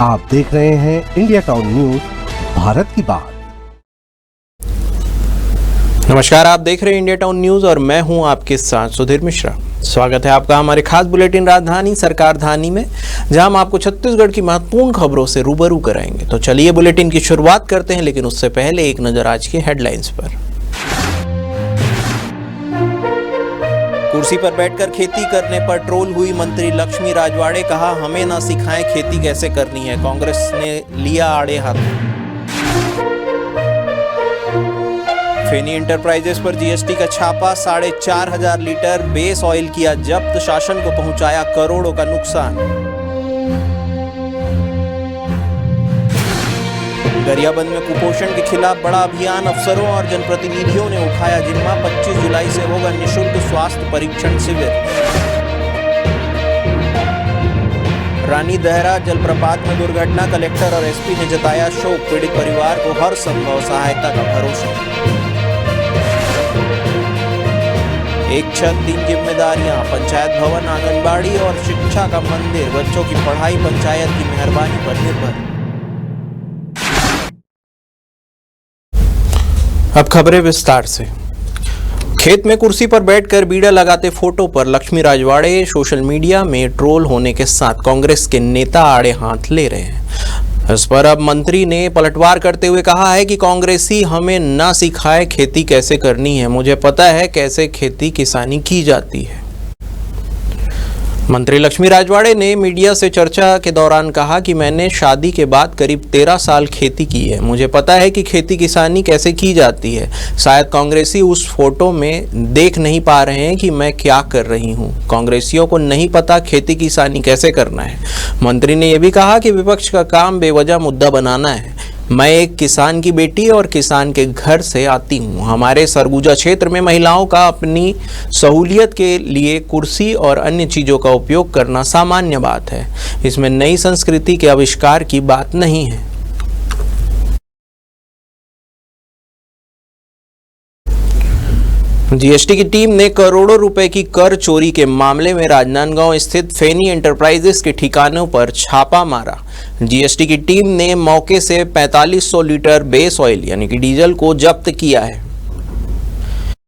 आप देख रहे हैं इंडिया टाउन न्यूज, भारत की बात। नमस्कार, आप देख रहे हैं इंडिया टाउन न्यूज और मैं हूं आपके साथ सुधीर मिश्रा। स्वागत है आपका हमारे खास बुलेटिन राजधानी सरकारधानी में, जहां हम आपको छत्तीसगढ़ की महत्वपूर्ण खबरों से रूबरू कराएंगे। तो चलिए बुलेटिन की शुरुआत करते हैं, लेकिन उससे पहले एक नजर आज की हेडलाइंस पर। कुर्सी पर बैठकर खेती करने पर ट्रोल हुई मंत्री लक्ष्मी राजवाड़े, कहा हमें ना सिखाएं खेती कैसे करनी है, कांग्रेस ने लिया आड़े हाथों। फेनी इंटरप्राइजेस पर जीएसटी का छापा, 4,500 लीटर बेस ऑयल किया जब्त, शासन को पहुंचाया करोड़ों का नुकसान। गरियाबंद में कुपोषण के खिलाफ बड़ा अभियान, अफसरों और जनप्रतिनिधियों ने उठाया जिम्मा, 25 जुलाई से होगा निःशुल्क स्वास्थ्य परीक्षण शिविर। रानी दहरा जलप्रपात में दुर्घटना, कलेक्टर और एसपी ने जताया शोक, पीड़ित परिवार को हर संभव सहायता का भरोसा। एक छत 3 जिम्मेदारियां, पंचायत भवन, आंगनबाड़ी और शिक्षा का मंदिर, बच्चों की पढ़ाई पंचायत की मेहरबानी पर निर्भर। अब खबरें विस्तार से। खेत में कुर्सी पर बैठकर बीड़ा लगाते फोटो पर लक्ष्मी राजवाड़े सोशल मीडिया में ट्रोल होने के साथ कांग्रेस के नेता आड़े हाथ ले रहे हैं। इस पर अब मंत्री ने पलटवार करते हुए कहा है कि कांग्रेसी हमें ना सिखाए खेती कैसे करनी है, मुझे पता है कैसे खेती किसानी की जाती है। मंत्री लक्ष्मी राजवाड़े ने मीडिया से चर्चा के दौरान कहा कि मैंने शादी के बाद करीब 13 साल खेती की है, मुझे पता है कि खेती किसानी कैसे की जाती है। शायद कांग्रेसी उस फोटो में देख नहीं पा रहे हैं कि मैं क्या कर रही हूं। कांग्रेसियों को नहीं पता खेती किसानी कैसे करना है। मंत्री ने यह भी कहा कि विपक्ष का काम बेवजह मुद्दा बनाना है। मैं एक किसान की बेटी और किसान के घर से आती हूँ। हमारे सरगुजा क्षेत्र में महिलाओं का अपनी सहूलियत के लिए कुर्सी और अन्य चीज़ों का उपयोग करना सामान्य बात है। इसमें नई संस्कृति के आविष्कार की बात नहीं है। जीएसटी की टीम ने करोड़ों रुपए की कर चोरी के मामले में राजनांदगांव स्थित फेनी एंटरप्राइजेस के ठिकानों पर छापा मारा। जीएसटी की टीम ने मौके से 4500 लीटर बेस ऑयल यानी कि डीजल को जब्त किया है।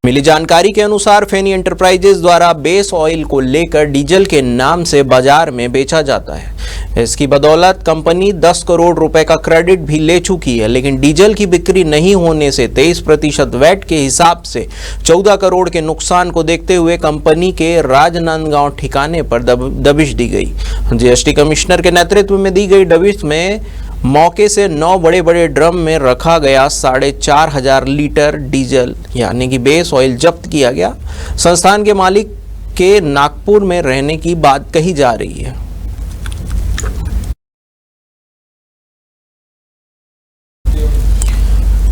मिली जानकारी के अनुसार फेनी एंटरप्राइजेस द्वारा बेस ऑयल को लेकर डीजल के नाम से बाजार में बेचा जाता है। इसकी बदौलत कंपनी 10 करोड़ रुपए का क्रेडिट भी ले चुकी है, लेकिन डीजल की बिक्री नहीं होने से 23% वैट के हिसाब से 14 करोड़ के नुकसान को देखते हुए कंपनी के राजनांदगांव ठिकाने पर दबिश दी गई। जीएसटी कमिश्नर के नेतृत्व में दी गई दबिश में मौके से 9 बड़े बड़े ड्रम में रखा गया 4,500 लीटर डीजल यानी कि बेस ऑयल जब्त किया गया। संस्थान के मालिक के नागपुर में रहने की बात कही जा रही है।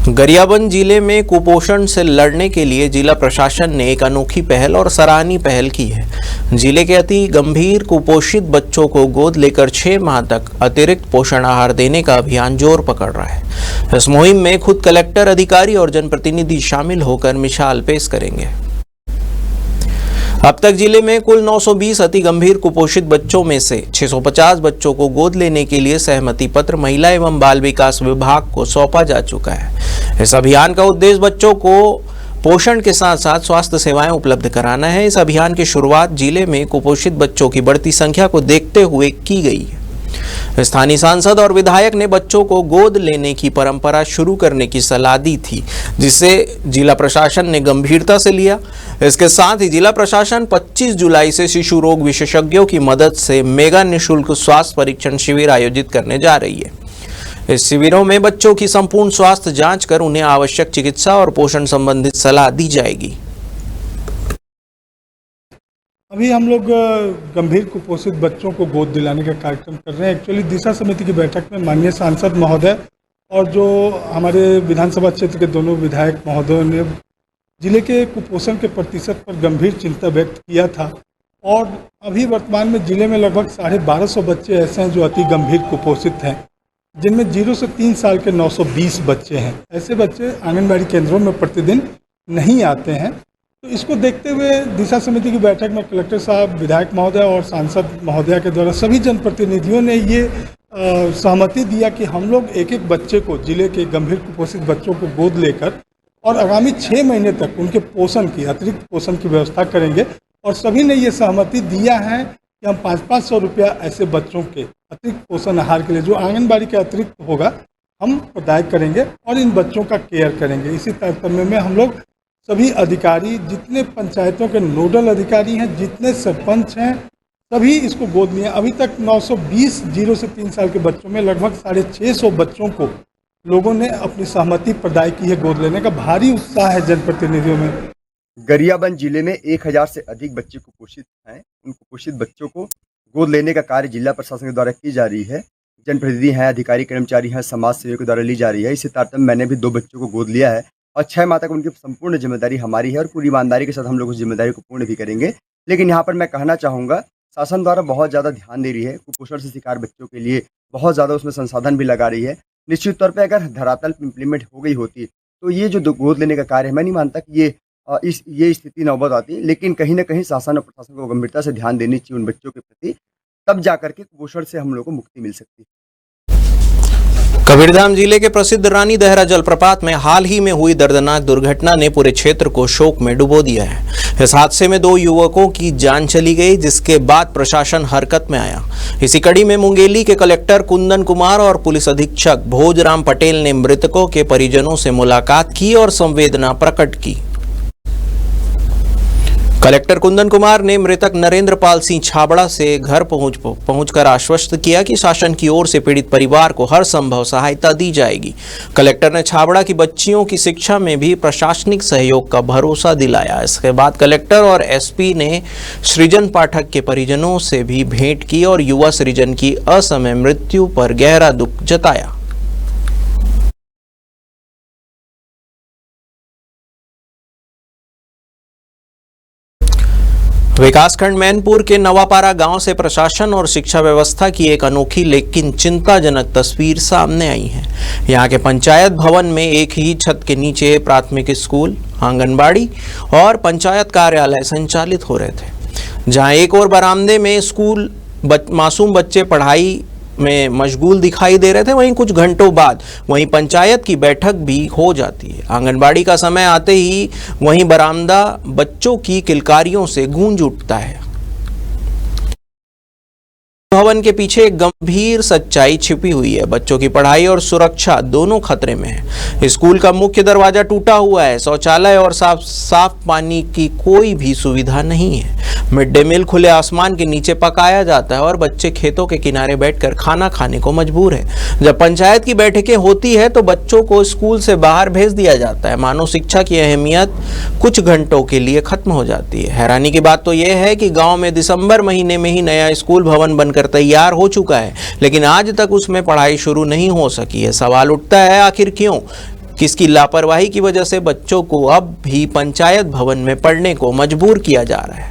गरियाबंद जिले में कुपोषण से लड़ने के लिए जिला प्रशासन ने एक अनोखी पहल और सराहनीय पहल की है। जिले के अति गंभीर कुपोषित बच्चों को गोद लेकर 6 माह तक अतिरिक्त पोषण आहार देने का अभियान जोर पकड़ रहा है। इस मुहिम में खुद कलेक्टर, अधिकारी और जनप्रतिनिधि शामिल होकर मिसाल पेश करेंगे। अब तक जिले में कुल 920 अति गंभीर कुपोषित बच्चों में से 650 बच्चों को गोद लेने के लिए सहमति पत्र महिला एवं बाल विकास विभाग को सौंपा जा चुका है। इस अभियान का उद्देश्य बच्चों को पोषण के साथ साथ स्वास्थ्य सेवाएं उपलब्ध कराना है। इस अभियान की शुरुआत जिले में कुपोषित बच्चों की बढ़ती संख्या को देखते हुए की गई है। स्थानीय सांसद और विधायक ने बच्चों को गोद लेने की परंपरा शुरू करने की सलाह दी थी, जिसे जिला प्रशासन ने गंभीरता से लिया। इसके साथ ही जिला प्रशासन 25 जुलाई से शिशु रोग विशेषज्ञों की मदद से मेगा निःशुल्क स्वास्थ्य परीक्षण शिविर आयोजित करने जा रही है। इस शिविरों में बच्चों की संपूर्ण स्वास्थ्य जांच कर उन्हें आवश्यक चिकित्सा और पोषण संबंधित सलाह दी जाएगी। अभी हम लोग गंभीर कुपोषित बच्चों को गोद दिलाने का कार्यक्रम कर रहे हैं। एक्चुअली दिशा समिति की बैठक में माननीय सांसद महोदय और जो हमारे विधानसभा क्षेत्र के दोनों विधायक महोदयों ने जिले के कुपोषण के प्रतिशत पर गंभीर चिंता व्यक्त किया था। और अभी वर्तमान में जिले में लगभग 1250 बच्चे ऐसे हैं जो अति गंभीर कुपोषित हैं, जिनमें 0 से 3 साल के 920 बच्चे हैं। ऐसे बच्चे आंगनबाड़ी केंद्रों में प्रतिदिन नहीं आते हैं। तो इसको देखते हुए दिशा समिति की बैठक में कलेक्टर साहब, विधायक महोदय और सांसद महोदया के द्वारा सभी जनप्रतिनिधियों ने ये सहमति दिया कि हम लोग एक एक बच्चे को, जिले के गंभीर कुपोषित बच्चों को गोद लेकर और आगामी 6 महीने तक उनके पोषण की, अतिरिक्त पोषण की व्यवस्था करेंगे। और सभी ने ये सहमति दिया है कि हम 500-500 रुपया ऐसे बच्चों के अतिरिक्त पोषण आहार के लिए, जो आंगनबाड़ी के अतिरिक्त होगा, हम प्रदाय करेंगे और इन बच्चों का केयर करेंगे। इसी तारतम्य में हम लोग सभी अधिकारी, जितने पंचायतों के नोडल अधिकारी हैं, जितने सरपंच हैं, सभी इसको गोद लिए। अभी तक 920 0 से 3 साल के बच्चों में लगभग 650 बच्चों को लोगों ने अपनी सहमति प्रदाय की है गोद लेने का। भारी उत्साह है जनप्रतिनिधियों में। गरियाबंद जिले में 1000 से अधिक बच्चे कुपोषित हैं। उन कुपोषित बच्चों को गोद लेने का कार्य जिला प्रशासन के द्वारा की जा रही है। जनप्रतिनिधि हैं, अधिकारी कर्मचारी हैं, समाज सेवियों के द्वारा ली जा रही है। इसी तारतम्य मैंने भी 2 बच्चों को गोद लिया है और 6 माह तक उनकी संपूर्ण जिम्मेदारी हमारी है और पूरी ईमानदारी के साथ हम लोग उस जिम्मेदारी को पूर्ण भी करेंगे। लेकिन यहाँ पर मैं कहना चाहूँगा, शासन द्वारा बहुत ज़्यादा ध्यान दे रही है कुपोषण से शिकार बच्चों के लिए, बहुत ज़्यादा उसमें संसाधन भी लगा रही है। निश्चित तौर पे अगर धरातल पे इम्प्लीमेंट हो गई होती तो ये जो गोद लेने का कार्य है, मैं नहीं मानता कि ये स्थिति नौबत आती। लेकिन कहीं ना कहीं शासन और प्रशासन को गंभीरता से ध्यान देनी चाहिए उन बच्चों के प्रति, तब जाकर के कुपोषण से हम लोग को मुक्ति मिल सकती है। कबीरधाम जिले के प्रसिद्ध रानी दहरा जलप्रपात में हाल ही में हुई दर्दनाक दुर्घटना ने पूरे क्षेत्र को शोक में डुबो दिया है। इस हादसे में 2 युवकों की जान चली गई, जिसके बाद प्रशासन हरकत में आया। इसी कड़ी में मुंगेली के कलेक्टर कुंदन कुमार और पुलिस अधीक्षक भोजराम पटेल ने मृतकों के परिजनों से मुलाकात की और संवेदना प्रकट की। कलेक्टर कुंदन कुमार ने मृतक नरेंद्र पाल सिंह छाबड़ा से घर पहुंचकर आश्वस्त किया कि शासन की ओर से पीड़ित परिवार को हर संभव सहायता दी जाएगी। कलेक्टर ने छाबड़ा की बच्चियों की शिक्षा में भी प्रशासनिक सहयोग का भरोसा दिलाया। इसके बाद कलेक्टर और एसपी ने सृजन पाठक के परिजनों से भी भेंट की और युवा सृजन की असमय मृत्यु पर गहरा दुख जताया। विकासखंड मैनपुर के नवापारा गांव से प्रशासन और शिक्षा व्यवस्था की एक अनोखी लेकिन चिंताजनक तस्वीर सामने आई है। यहां के पंचायत भवन में एक ही छत के नीचे प्राथमिक स्कूल, आंगनबाड़ी और पंचायत कार्यालय संचालित हो रहे थे। जहां एक और बरामदे में स्कूल मासूम बच्चे पढ़ाई में मशगूल दिखाई दे रहे थे, वहीं कुछ घंटों बाद वहीं पंचायत की बैठक भी हो जाती है। आंगनबाड़ी का समय आते ही वहीं बरामदा बच्चों की किलकारियों से गूंज उठता है। भवन के पीछे एक गंभीर सच्चाई छिपी हुई है। बच्चों की पढ़ाई और सुरक्षा दोनों खतरे में है। स्कूल का मुख्य दरवाजा टूटा हुआ है, शौचालय और साफ पानी की कोई भी सुविधा नहीं है। मिड डे मील खुले आसमान के नीचे पकाया जाता है और बच्चे खेतों के किनारे बैठकर खाना खाने को मजबूर है। जब पंचायत की बैठकें होती है तो बच्चों को स्कूल से बाहर भेज दिया जाता है। मानो शिक्षा की अहमियत कुछ घंटों के लिए खत्म हो जाती है। हैरानी की बात तो यह है कि गाँव में दिसंबर महीने में ही नया स्कूल भवन बनकर तैयार हो चुका है, लेकिन आज तक उसमें पढ़ाई शुरू नहीं हो सकी है। सवाल उठता है, आखिर क्यों? किसकी लापरवाही की वजह से बच्चों को अब भी पंचायत भवन में पढ़ने को मजबूर किया जा रहा है?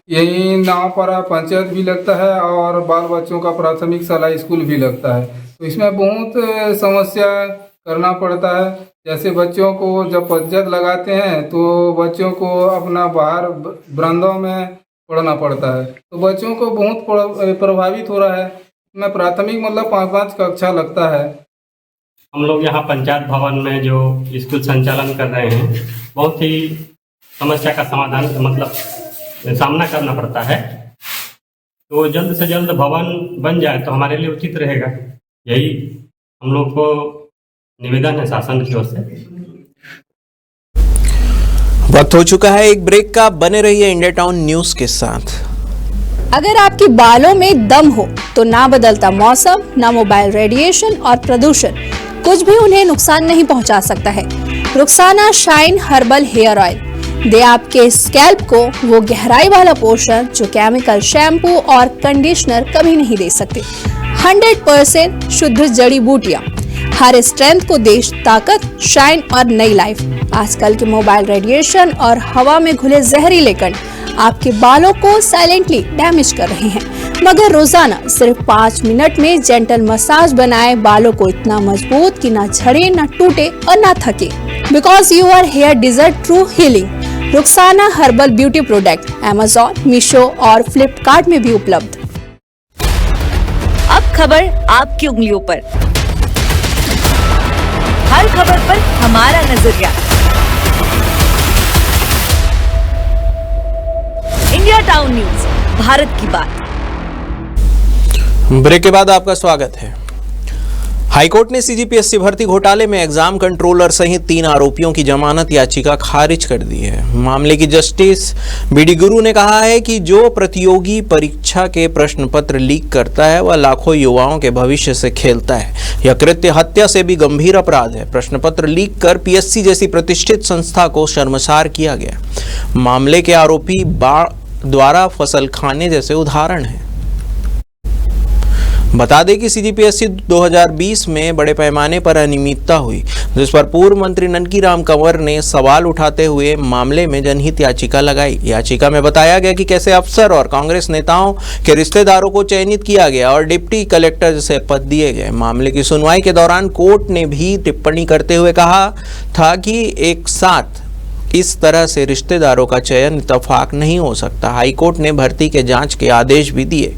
यही नवापारा पंचायत भी लगता है और बाल बच्चों का प्राथमिक शाला स्कूल भी लगता है, तो इसमें बहुत समस्या करना पड़ता है। जैसे बच्चों को जब पंचायत लगाते हैं तो बच्चों को अपना बाहर बरामदों में पढ़ना पड़ता है, तो बच्चों को बहुत प्रभावित हो रहा है। मैं प्राथमिक मतलब 5-5 कक्षा लगता है। हम लोग यहाँ पंचायत भवन में जो स्कूल संचालन कर रहे हैं, बहुत ही समस्या का समाधान मतलब सामना करना पड़ता है। तो जल्द से जल्द भवन बन जाए तो हमारे लिए उचित रहेगा। यही हम लोग को निवेदन है शासन की ओर से। वक्त हो चुका है एक ब्रेक का। बने रहिए इंडिया टाउन न्यूज के साथ। अगर आपके बालों में दम हो तो ना बदलता मौसम, ना मोबाइल रेडिएशन और प्रदूषण कुछ भी उन्हें नुकसान नहीं पहुंचा सकता है। Rukhsana shine herbal hair oil दे आपके स्कैल्प को वो गहराई वाला पोषण जो केमिकल शैम्पू और कंडीशनर कभी नहीं दे सकते। 100% शुद्ध जड़ी बूटियां, हर स्ट्रेंथ को दे ताकत, शाइन और नई लाइफ। आजकल के मोबाइल रेडिएशन और हवा में घुले जहरीले कण आपके बालों को साइलेंटली डैमेज कर रहे हैं, मगर रोजाना सिर्फ 5 मिनट में जेंटल मसाज बनाए बालों को इतना मजबूत कि ना झड़े, ना टूटे और ना थके। Because your hair deserve true healing. Rukhsana herbal beauty product Amazon, Meesho और फ्लिपकार्ट में भी उपलब्ध। खबर आपकी उंगलियों पर, हर खबर पर हमारा नजरिया। इंडिया टाउन न्यूज, भारत की बात। ब्रेक के बाद आपका स्वागत है। हाईकोर्ट ने सीजीपीएससी भर्ती घोटाले में एग्जाम कंट्रोलर सहित 3 आरोपियों की जमानत याचिका खारिज कर दी है। मामले की जस्टिस बीडी गुरु ने कहा है कि जो प्रतियोगी परीक्षा के प्रश्न पत्र लीक करता है वह लाखों युवाओं के भविष्य से खेलता है। यह कृत्य हत्या से भी गंभीर अपराध है। प्रश्न पत्र लीक कर पीएससी जैसी प्रतिष्ठित संस्था को शर्मसार किया गया। मामले के आरोपी बाढ़ द्वारा फसल खाने जैसे उदाहरण हैं। बता दें कि सीजीपीएससी 2020 में बड़े पैमाने पर अनियमितता हुई, जिस पर पूर्व मंत्री ननकी राम कंवर ने सवाल उठाते हुए मामले में जनहित याचिका लगाई। याचिका में बताया गया कि कैसे अफसर और कांग्रेस नेताओं के रिश्तेदारों को चयनित किया गया और डिप्टी कलेक्टर जैसे पद दिए गए। मामले की सुनवाई के दौरान कोर्ट ने भी टिप्पणी करते हुए कहा था कि एक साथ इस तरह से रिश्तेदारों का चयन इत्तेफाक नहीं हो सकता। हाईकोर्ट ने भर्ती के जांच के आदेश भी दिए।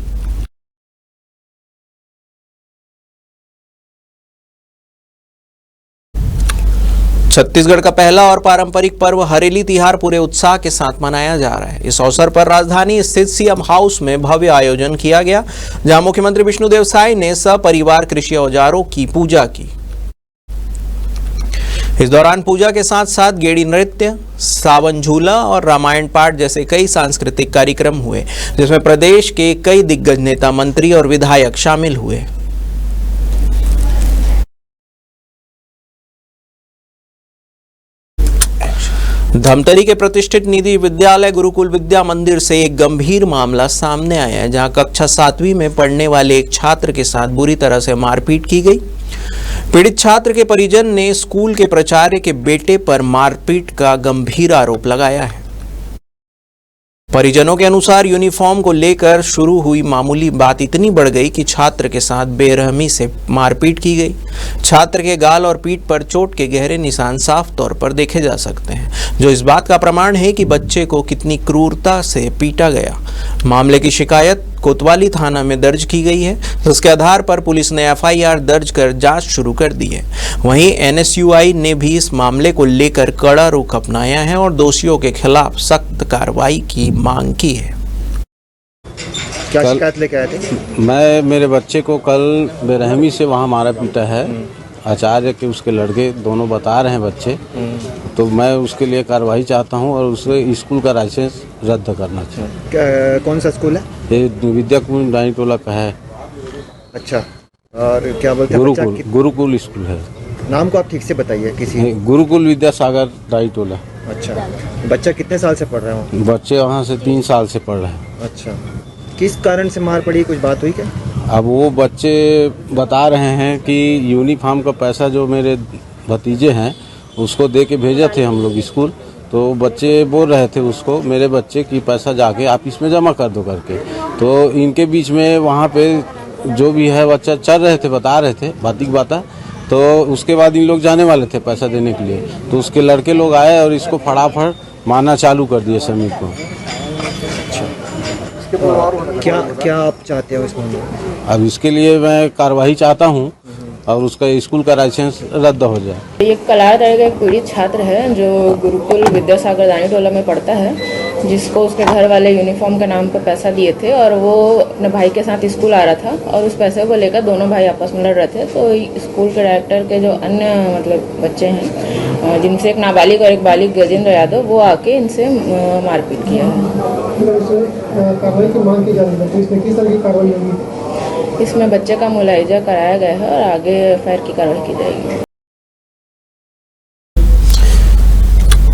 छत्तीसगढ़ का पहला और पारंपरिक पर्व हरेली तिहार पूरे उत्साह के साथ मनाया जा रहा है। इस अवसर पर राजधानी स्थित सीएम हाउस में भव्य आयोजन किया गया, जहां मुख्यमंत्री विष्णुदेव साय ने सपरिवार कृषि औजारों की पूजा की। इस दौरान पूजा के साथ साथ गेड़ी नृत्य, सावन झूला और रामायण पाठ जैसे कई सांस्कृतिक कार्यक्रम हुए, जिसमें प्रदेश के कई दिग्गज नेता, मंत्री और विधायक शामिल हुए। धमतरी के प्रतिष्ठित निधि विद्यालय गुरुकुल विद्या मंदिर से एक गंभीर मामला सामने आया है, जहां कक्षा 7वीं में पढ़ने वाले एक छात्र के साथ बुरी तरह से मारपीट की गई। पीड़ित छात्र के परिजन ने स्कूल के प्राचार्य के बेटे पर मारपीट का गंभीर आरोप लगाया है। परिजनों के अनुसार यूनिफॉर्म को लेकर शुरू हुई मामूली बात इतनी बढ़ गई कि छात्र के साथ बेरहमी से मारपीट की गई। छात्र के गाल और पीठ पर चोट के गहरे निशान साफ तौर पर देखे जा सकते हैं, जो इस बात का प्रमाण है कि बच्चे को कितनी क्रूरता से पीटा गया। मामले की शिकायत कोतवाली थाना में दर्ज की गई है, जिसके आधार पर पुलिस ने एफआईआर दर्ज कर जांच शुरू कर दी है। वहीं एनएसयूआई ने भी इस मामले को लेकर कड़ा रुख अपनाया है और दोषियों के खिलाफ सख्त कार्रवाई की मांग की है। क्या शिकायत लेके आए थे? मैं मेरे बच्चे को कल बेरहमी से वहाँ मारा पीटा है। आचार्य के उसके लड़के दोनों बता रहे हैं बच्चे, तो मैं उसके लिए कार्रवाई चाहता हूँ और उसे स्कूल का लाइसेंस रद्द करना चाहिए। कौन सा स्कूल है? ये विद्या कुंज डानी टोला का है। अच्छा, और क्या बोलते हैं? गुरुकुल स्कूल है। नाम को आप ठीक से बताइए किसी। गुरुकुल विद्यासागर डानी टोला। अच्छा, बच्चा कितने साल से पढ़ रहे हो? बच्चे वहाँ से 3 साल से पढ़ रहे हैं। अच्छा, किस कारण से मार पड़ी, कुछ बात हुई क्या? अब वो बच्चे बता रहे हैं कि यूनिफॉर्म का पैसा जो मेरे भतीजे हैं उसको दे के भेजे थे हम लोग स्कूल, तो बच्चे बोल रहे थे उसको, मेरे बच्चे की पैसा जाके ऑफिस में जमा कर दो करके। तो इनके बीच में वहाँ पे जो भी है बच्चा चल रहे थे, बता रहे थे बाता, तो उसके बाद इन लोग जाने वाले थे पैसा देने के लिए, तो उसके लड़के लोग आए और इसको फटाफट मारना चालू कर दिए समीर को। क्या आप चाहते हो इसमें? अब इसके लिए मैं कार्रवाई चाहता हूँ और उसका स्कूल का लाइसेंस रद्द हो जाए। ये कलार दर्ज का एक पीड़ित छात्र है जो गुरुकुल विद्यासागर दानी टोला में पढ़ता है, जिसको उसके घर वाले यूनिफॉर्म के नाम पर पैसा दिए थे और वो अपने भाई के साथ स्कूल आ रहा था और उस पैसे को लेकर दोनों भाई आपस में लड़ रहे थे। तो स्कूल के डायरेक्टर के जो अन्य बच्चे हैं, जिनसे एक नाबालिग और एक बालिग गजेंद्र यादव, वो आके इनसे मारपीट किया है। इसमें बच्चे का मुलायजा कराया गया है और आगे एफआईआर की कार्रवाई की जाएगी।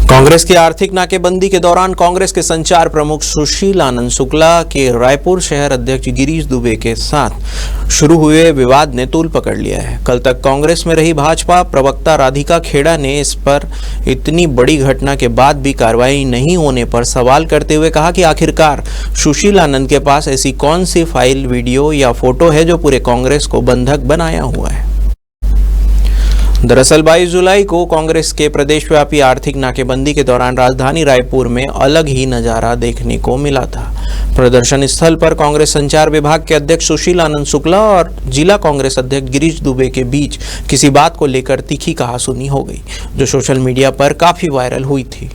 कांग्रेस की आर्थिक नाकेबंदी के दौरान कांग्रेस के संचार प्रमुख सुशील आनंद शुक्ला के रायपुर शहर अध्यक्ष गिरीश दुबे के साथ शुरू हुए विवाद ने तूल पकड़ लिया है। कल तक कांग्रेस में रही भाजपा प्रवक्ता राधिका खेड़ा ने इस पर इतनी बड़ी घटना के बाद भी कार्रवाई नहीं होने पर सवाल करते हुए कहा कि आखिरकार सुशील आनंद के पास ऐसी कौन सी फाइल, वीडियो या फोटो है जो पूरे कांग्रेस को बंधक बनाया हुआ है। दरअसल 22 जुलाई को कांग्रेस के प्रदेशव्यापी आर्थिक नाकेबंदी के दौरान राजधानी रायपुर में अलग ही नजारा देखने को मिला था। प्रदर्शन स्थल पर कांग्रेस संचार विभाग के अध्यक्ष सुशील आनंद शुक्ला और जिला कांग्रेस अध्यक्ष गिरीश दुबे के बीच किसी बात को लेकर तीखी कहासुनी हो गई, जो सोशल मीडिया पर काफी वायरल हुई थी।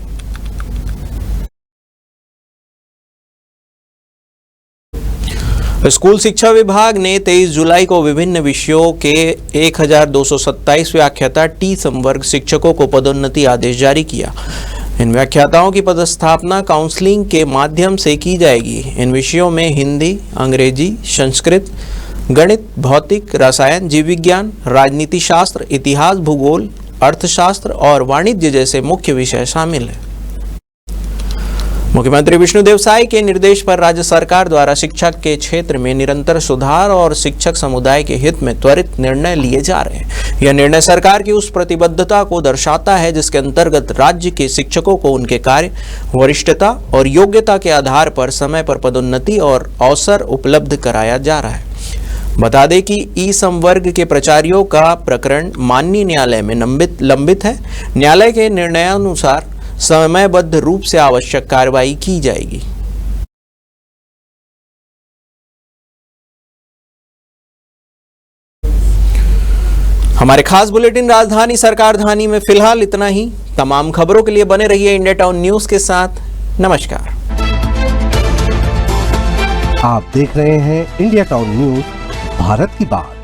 स्कूल शिक्षा विभाग ने 23 जुलाई को विभिन्न विषयों के 1227 व्याख्याता टी संवर्ग शिक्षकों को पदोन्नति आदेश जारी किया। इन व्याख्याताओं की पदस्थापना काउंसलिंग के माध्यम से की जाएगी। इन विषयों में हिंदी, अंग्रेजी, संस्कृत, गणित, भौतिक, रसायन, जीव विज्ञान, राजनीति शास्त्र, इतिहास, भूगोल, अर्थशास्त्र और वाणिज्य जैसे मुख्य विषय शामिल हैं। मुख्यमंत्री विष्णुदेव साय के निर्देश पर राज्य सरकार द्वारा शिक्षा के क्षेत्र में निरंतर सुधार और शिक्षक समुदाय के हित में त्वरित निर्णय लिए जा रहे हैं। यह निर्णय सरकार की उस प्रतिबद्धता को दर्शाता है जिसके अंतर्गत राज्य के शिक्षकों को उनके कार्य, वरिष्ठता और योग्यता के आधार पर समय पर पदोन्नति और अवसर उपलब्ध कराया जा रहा है। बता दें कि ई संवर्ग के प्राचार्यों का प्रकरण माननीय न्यायालय में लंबित है। न्यायालय के निर्णयानुसार समयबद्ध रूप से आवश्यक कार्रवाई की जाएगी। हमारे खास बुलेटिन राजधानी सरकार धानी में फिलहाल इतना ही। तमाम खबरों के लिए बने रहिए इंडिया टाउन न्यूज के साथ। नमस्कार। आप देख रहे हैं इंडिया टाउन न्यूज, भारत की बात।